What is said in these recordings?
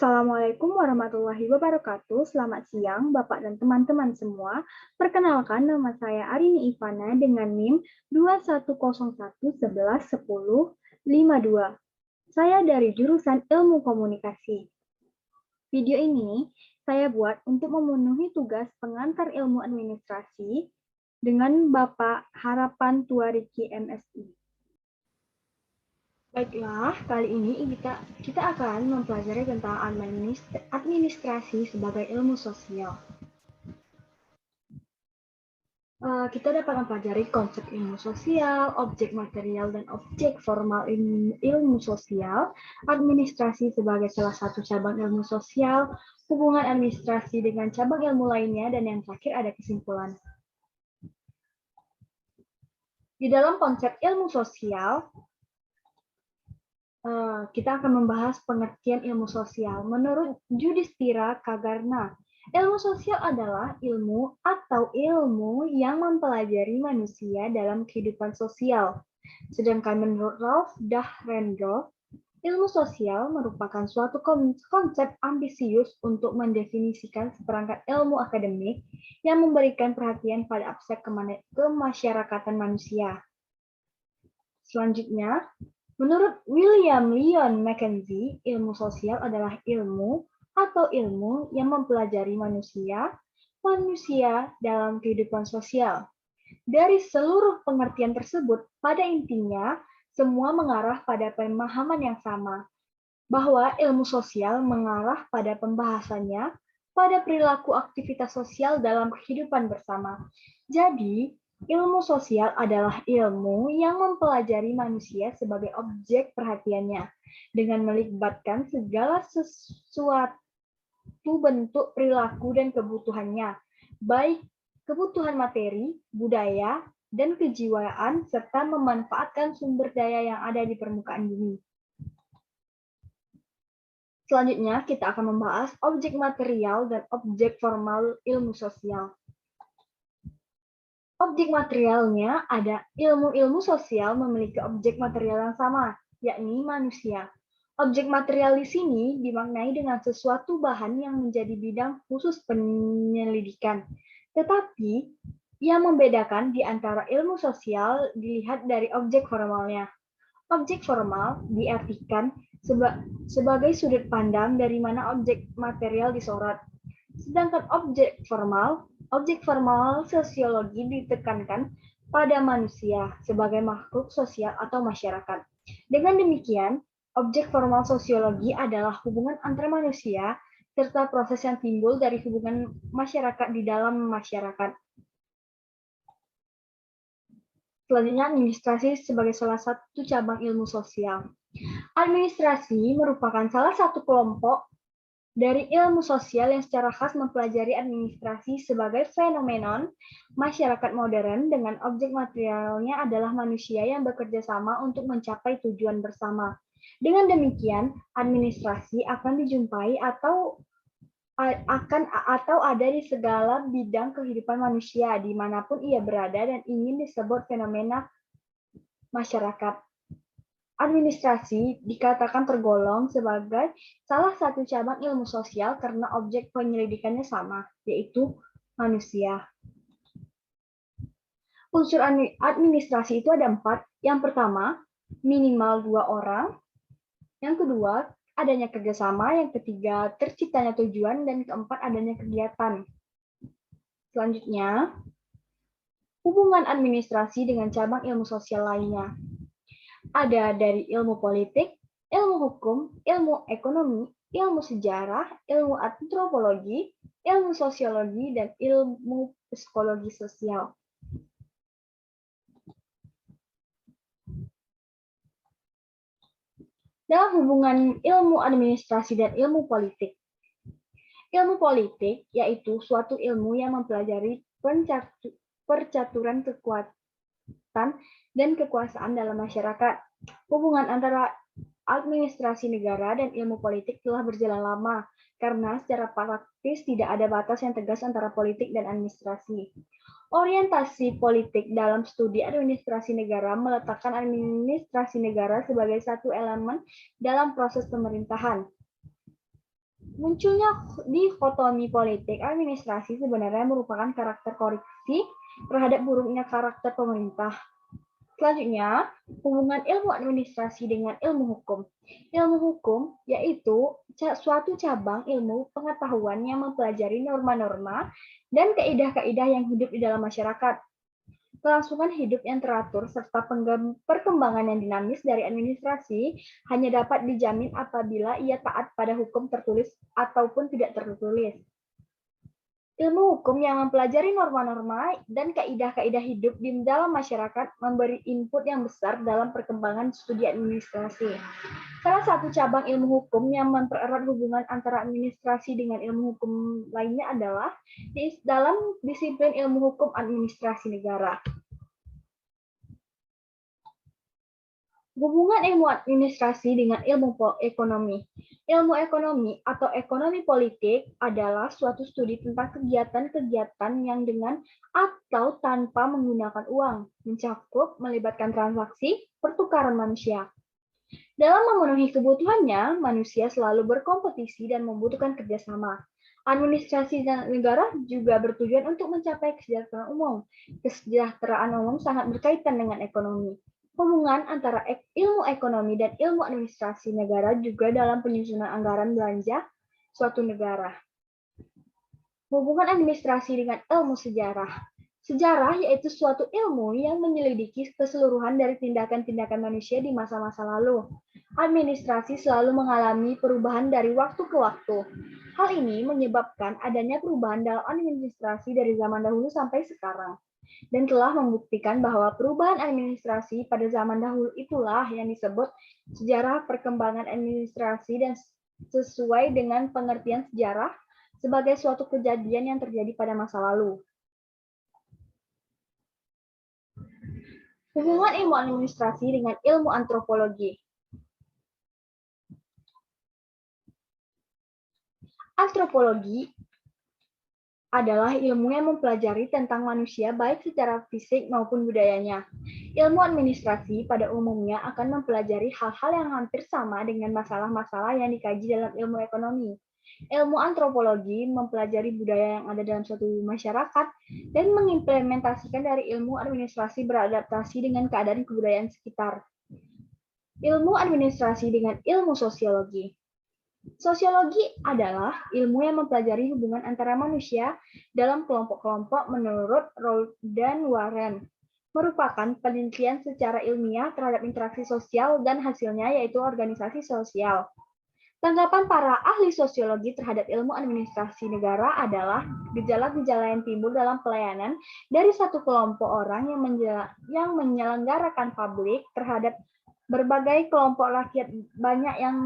Assalamualaikum warahmatullahi wabarakatuh. Selamat siang, Bapak dan teman-teman semua. Perkenalkan, nama saya Arini Ivana dengan NIM 2101111052. Saya dari jurusan Ilmu Komunikasi. Video ini saya buat untuk memenuhi tugas pengantar ilmu administrasi dengan Bapak Harapan Tuariki MSI. Baiklah, kali ini kita akan mempelajari tentang administrasi sebagai ilmu sosial. Kita dapat mempelajari konsep ilmu sosial, objek material dan objek formal ilmu sosial, administrasi sebagai salah satu cabang ilmu sosial, hubungan administrasi dengan cabang ilmu lainnya, dan yang terakhir ada kesimpulan. Di dalam konsep ilmu sosial, kita akan membahas pengertian ilmu sosial. Menurut Yudhistira Kagarna, ilmu sosial adalah ilmu atau ilmu yang mempelajari manusia dalam kehidupan sosial. Sedangkan menurut Rolf Dahrendorf, ilmu sosial merupakan suatu konsep ambisius untuk mendefinisikan seperangkat ilmu akademik yang memberikan perhatian pada aspek kemasyarakatan manusia. Selanjutnya, menurut William Lyon Mackenzie, ilmu sosial adalah ilmu atau ilmu yang mempelajari manusia dalam kehidupan sosial. Dari seluruh pengertian tersebut, pada intinya, semua mengarah pada pemahaman yang sama, bahwa ilmu sosial mengarah pada pembahasannya pada perilaku aktivitas sosial dalam kehidupan bersama. Jadi, ilmu sosial adalah ilmu yang mempelajari manusia sebagai objek perhatiannya, dengan melibatkan segala sesuatu bentuk perilaku dan kebutuhannya, baik kebutuhan materi, budaya, dan kejiwaan, serta memanfaatkan sumber daya yang ada di permukaan bumi. Selanjutnya, kita akan membahas objek material dan objek formal ilmu sosial. Objek materialnya ada ilmu-ilmu sosial memiliki objek material yang sama, yakni manusia. Objek material di sini dimaknai dengan sesuatu bahan yang menjadi bidang khusus penyelidikan. Tetapi, yang membedakan di antara ilmu sosial dilihat dari objek formalnya. Objek formal diartikan sebagai sudut pandang dari mana objek material disorot. Sedangkan objek formal sosiologi ditekankan pada manusia sebagai makhluk sosial atau masyarakat. Dengan demikian, objek formal sosiologi adalah hubungan antara manusia serta proses yang timbul dari hubungan masyarakat di dalam masyarakat. Selanjutnya, administrasi sebagai salah satu cabang ilmu sosial. Administrasi merupakan salah satu kelompok dari ilmu sosial yang secara khas mempelajari administrasi sebagai fenomenon masyarakat modern dengan objek materialnya adalah manusia yang bekerja sama untuk mencapai tujuan bersama. Dengan demikian, administrasi akan dijumpai atau ada di segala bidang kehidupan manusia dimanapun ia berada dan ingin disebut fenomena masyarakat. Administrasi dikatakan tergolong sebagai salah satu cabang ilmu sosial karena objek penyelidikannya sama, yaitu manusia. Unsur administrasi itu ada 4. Yang pertama, minimal 2 orang. Yang kedua, adanya kerjasama. Yang ketiga, terciptanya tujuan. Dan keempat, adanya kegiatan. Selanjutnya, hubungan administrasi dengan cabang ilmu sosial lainnya. Ada dari ilmu politik, ilmu hukum, ilmu ekonomi, ilmu sejarah, ilmu antropologi, ilmu sosiologi, dan ilmu psikologi sosial. Dalam hubungan ilmu administrasi dan ilmu politik. Ilmu politik yaitu suatu ilmu yang mempelajari percaturan kekuatan dan kekuasaan dalam masyarakat. Hubungan antara administrasi negara dan ilmu politik telah berjalan lama, karena secara praktis tidak ada batas yang tegas antara politik dan administrasi. Orientasi politik dalam studi administrasi negara meletakkan administrasi negara sebagai satu elemen dalam proses pemerintahan. Munculnya dikotomi politik administrasi sebenarnya merupakan karakter koreksi terhadap buruknya karakter pemerintah. Selanjutnya, hubungan ilmu administrasi dengan ilmu hukum. Ilmu hukum yaitu suatu cabang ilmu pengetahuan yang mempelajari norma-norma dan kaidah-kaidah yang hidup di dalam masyarakat. Kelangsungan hidup yang teratur serta perkembangan yang dinamis dari administrasi hanya dapat dijamin apabila ia taat pada hukum tertulis ataupun tidak tertulis. Ilmu hukum yang mempelajari norma-norma dan kaidah-kaidah hidup di dalam masyarakat memberi input yang besar dalam perkembangan studi administrasi. Salah satu cabang ilmu hukum yang mempererat hubungan antara administrasi dengan ilmu hukum lainnya adalah dalam disiplin ilmu hukum administrasi negara. Hubungan ilmu administrasi dengan ilmu ekonomi. Ilmu ekonomi atau ekonomi politik adalah suatu studi tentang kegiatan-kegiatan yang dengan atau tanpa menggunakan uang, mencakup melibatkan transaksi pertukaran manusia. Dalam memenuhi kebutuhannya, manusia selalu berkompetisi dan membutuhkan kerjasama. Administrasi negara juga bertujuan untuk mencapai kesejahteraan umum. Kesejahteraan umum sangat berkaitan dengan ekonomi. Hubungan antara ilmu ekonomi dan ilmu administrasi negara juga dalam penyusunan anggaran belanja suatu negara. Hubungan administrasi dengan ilmu sejarah. Sejarah yaitu suatu ilmu yang menyelidiki keseluruhan dari tindakan-tindakan manusia di masa-masa lalu. Administrasi selalu mengalami perubahan dari waktu ke waktu. Hal ini menyebabkan adanya perubahan dalam administrasi dari zaman dahulu sampai sekarang, dan telah membuktikan bahwa perubahan administrasi pada zaman dahulu itulah yang disebut sejarah perkembangan administrasi dan sesuai dengan pengertian sejarah sebagai suatu kejadian yang terjadi pada masa lalu. Hubungan ilmu administrasi dengan ilmu antropologi. Antropologi adalah ilmu yang mempelajari tentang manusia baik secara fisik maupun budayanya. Ilmu administrasi pada umumnya akan mempelajari hal-hal yang hampir sama dengan masalah-masalah yang dikaji dalam ilmu ekonomi. Ilmu antropologi mempelajari budaya yang ada dalam suatu masyarakat dan mengimplementasikan dari ilmu administrasi beradaptasi dengan keadaan kebudayaan sekitar. Ilmu administrasi dengan ilmu sosiologi. Sosiologi adalah ilmu yang mempelajari hubungan antara manusia dalam kelompok-kelompok menurut Rold dan Warren. Merupakan penelitian secara ilmiah terhadap interaksi sosial dan hasilnya yaitu organisasi sosial. Tanggapan para ahli sosiologi terhadap ilmu administrasi negara adalah gejala-gejala yang timbul dalam pelayanan dari satu kelompok orang yang menyelenggarakan publik terhadap berbagai kelompok rakyat banyak yang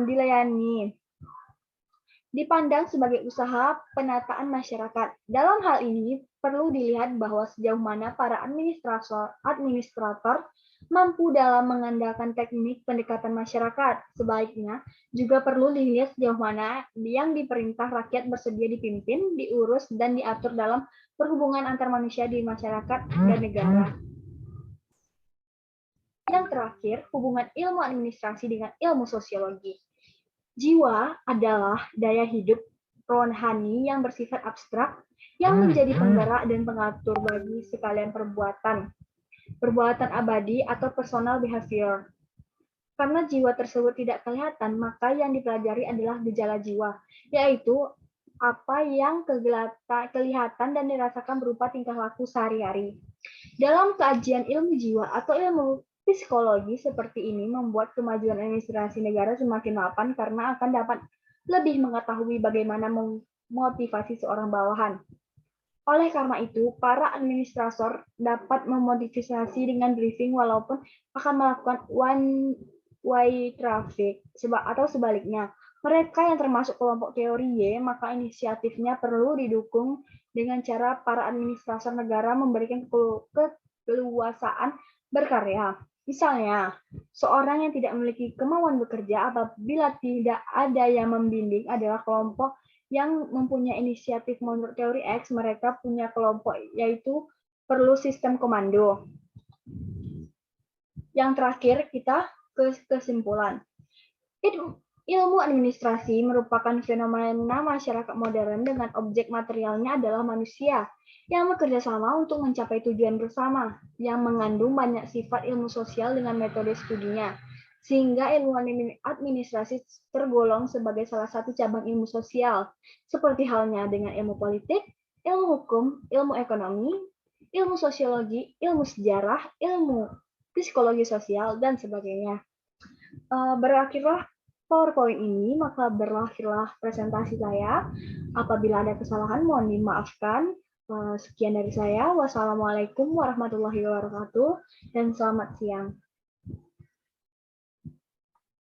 dilayani, dipandang sebagai usaha penataan masyarakat. Dalam hal ini, perlu dilihat bahwa sejauh mana para administrator mampu dalam mengandalkan teknik pendekatan masyarakat. Sebaliknya, juga perlu dilihat sejauh mana yang diperintah rakyat bersedia dipimpin, diurus, dan diatur dalam perhubungan antar manusia di masyarakat dan negara. Yang terakhir, hubungan ilmu administrasi dengan ilmu sosiologi. Jiwa adalah daya hidup rohani yang bersifat abstrak, yang menjadi penggerak dan pengatur bagi sekalian perbuatan abadi atau personal behavior. Karena jiwa tersebut tidak kelihatan, maka yang dipelajari adalah gejala jiwa, yaitu apa yang kelihatan dan dirasakan berupa tingkah laku sehari-hari. Dalam kajian ilmu jiwa atau ilmu psikologi seperti ini membuat kemajuan administrasi negara semakin mapan karena akan dapat lebih mengetahui bagaimana memotivasi seorang bawahan. Oleh karena itu, para administrator dapat memodifikasi dengan briefing walaupun akan melakukan one-way traffic atau sebaliknya. Mereka yang termasuk kelompok teori Y, maka inisiatifnya perlu didukung dengan cara para administrator negara memberikan keleluasaan berkarya. Misalnya, seorang yang tidak memiliki kemauan bekerja apabila tidak ada yang membimbing adalah kelompok yang mempunyai inisiatif menurut teori X, mereka punya kelompok yaitu perlu sistem komando. Yang terakhir, kita ke kesimpulan. Ilmu administrasi merupakan fenomena masyarakat modern dengan objek materialnya adalah manusia yang bekerja sama untuk mencapai tujuan bersama, yang mengandung banyak sifat ilmu sosial dengan metode studinya, sehingga ilmu administrasi tergolong sebagai salah satu cabang ilmu sosial, seperti halnya dengan ilmu politik, ilmu hukum, ilmu ekonomi, ilmu sosiologi, ilmu sejarah, ilmu psikologi sosial, dan sebagainya. Berakhirlah PowerPoint ini, maka berakhirlah presentasi saya. Apabila ada kesalahan, mohon dimaafkan. Sekian dari saya. Wassalamualaikum warahmatullahi wabarakatuh, dan selamat siang.